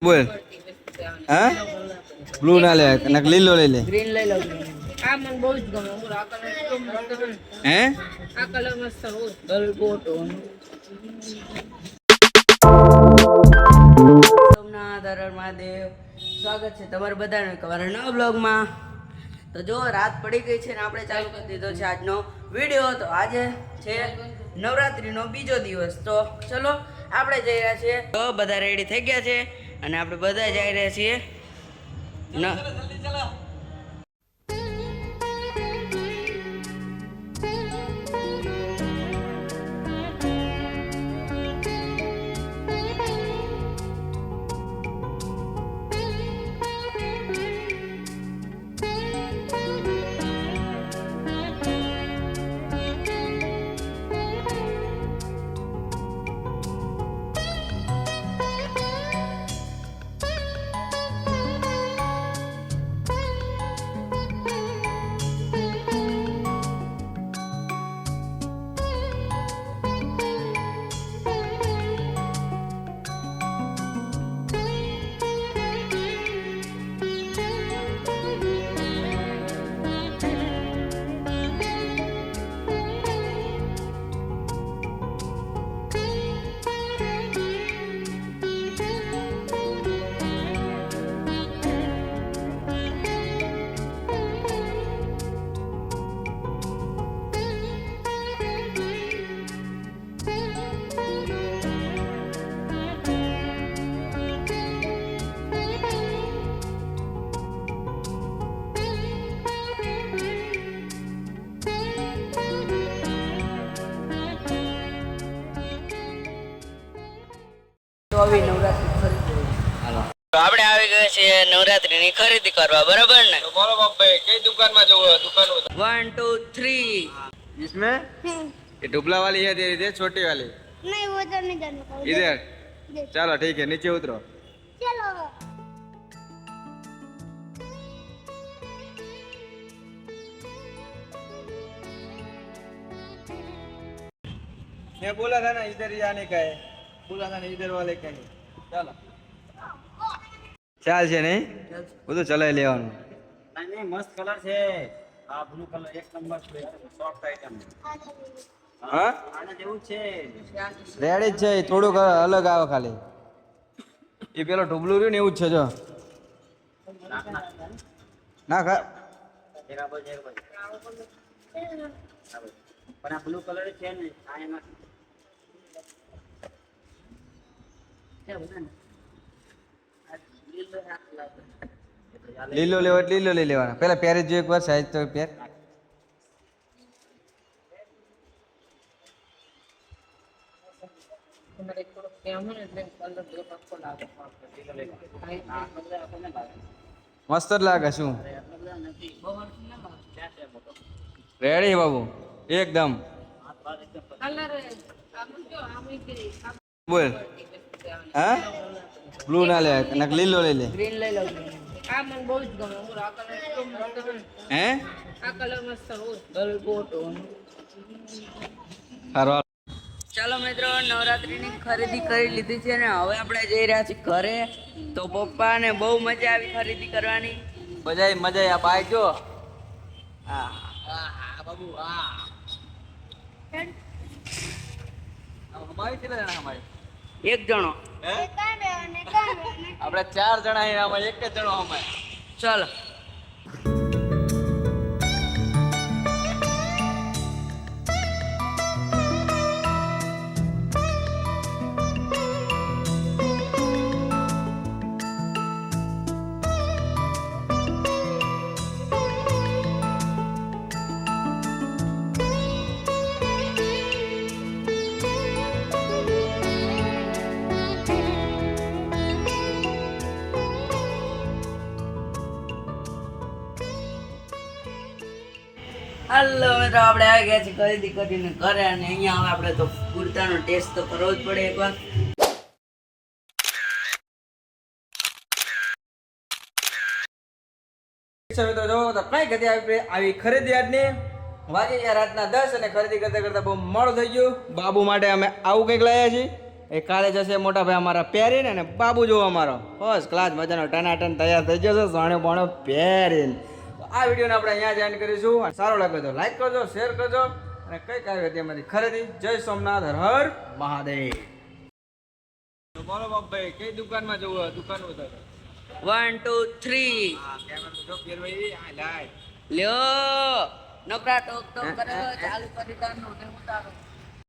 બોલ હા બ્લુ ના લે અને લીલો લઈ લે ગ્રીન લઈ લો ગ્રીન આ મને બહુ જ ગમે આ કલર તો મસ્ત છે હે આ કલર મસ્ત છે ગલગોટો સોમનાથ હર મહાદેવ સ્વાગત છે તમારું બધાનું અમારા નવા બ્લોગમાં તો જો રાત પડી ગઈ છે ને આપણે ચાલુ કરી દીધો છે આજનો વિડીયો તો આજે છે નવરાત્રીનો બીજો દિવસ તો ચલો આપણે જઈ રહ્યા છીએ તો બધા રેડી થઈ ગયા છે અને આપણે બધા જઈ રહ્યા છીએ આપણે આવી ગયા છીએ નવરાત્રીની ખરીદી કરવા બરાબર ને બોલો બાપભાઈ કઈ દુકાનમાં જવું દુકાન 1 2 3 इसमें ये डुबला वाली है तेरी दे छोटी वाली नहीं वो तो नहीं करना इधर चलो ठीक है नीचे उतरो चलो मैं बोला था ना इधर जाने का है बोला था ना इधर वाले का है चलो ચાલ છે નહીં બધું ચલાવી લેવાનું नहीं मस्त कलर છે આ બ્લુ કલર એક નંબર છે સોફ્ટ આઈટમ હા આના જેવું છે રેડી જ છે થોડુંક અલગ આવે ખાલી એ પેલો ઢોબલું રહ્યું ને એવું જ છે જો ના ખા બરાબર છે પણ આ બ્લુ કલર છે ને આ એમાં લીલો લેવો એટલે લીલો લઈ લેવાનો પેલા પહેરે જો એક વાર સાઈઝ તો પહેર મસ્ત જ લાગે શું રેડી બાબુ એકદમ બોલ હા બ્લુ ના લે અને લીલો લઈ લે ગ્રીન લઈ લો ગ્રીન આ મને બહુ જ ગમે આ કલર તો મસ્ત છે હે આ કલર મસ્ત છે ગલગોટો સારો ચાલો મિત્રો નવરાત્રીની ખરીદી કરી લીધી છે ને હવે આપણે જઈ રહ્યા છીએ ઘરે તો પપ્પાને બહુ મજા આવી ખરીદી કરવાની મજા આ બાઈક જો હા બાબુ હા અમારી કેટલા જણા અમારી એક જણો આપણે 4 જણા આમાં એક જ જણો અમારે ચાલો હલો મિત્રો આપણે આવી ગયા છીએ ખરીદી કરીને ઘરે અને અહીંયા હવે આપણે તો કુર્તાનો ટેસ્ટ તો કરવો જ પડે એકવાર મિત્રો જો તો કઈ ગતિ આવી ખરીદી આજની વાગી ગયા રાતના 10 અને ખરીદી કરતા કરતા બહુ મોડું થઈ ગયું બાબુ માટે અમે આવું કંઈક લાવ્યા છીએ એ કાલે જશે મોટા ભાઈ અમારા પહેરીને અને બાબુ જોવો અમારો ફર્સ્ટ ક્લાસ મજાનો ટનાટન તૈયાર થઈ જશે સોણે બોણો પહેરીને. તો આ વિડીયોને આપણે અહીંયા જ એન્ડ કરીશું. અને સારો લાગે તો લાઈક કરજો, શેર કરજો અને કઈ આવી હતી અમારી ખરીદી. જય સોમનાથ, હર હર મહાદેવ. તો બોલો બાપભાઈ કઈ દુકાનમાં જવું? દુકાન બતાવો. 1 2 3 હા કેમેરા જો ફેરવાઈ આ લાઈટ. લ્યો નકરા ટોક ટોક કરે ચાલુ કરી દો ને ઉતારો.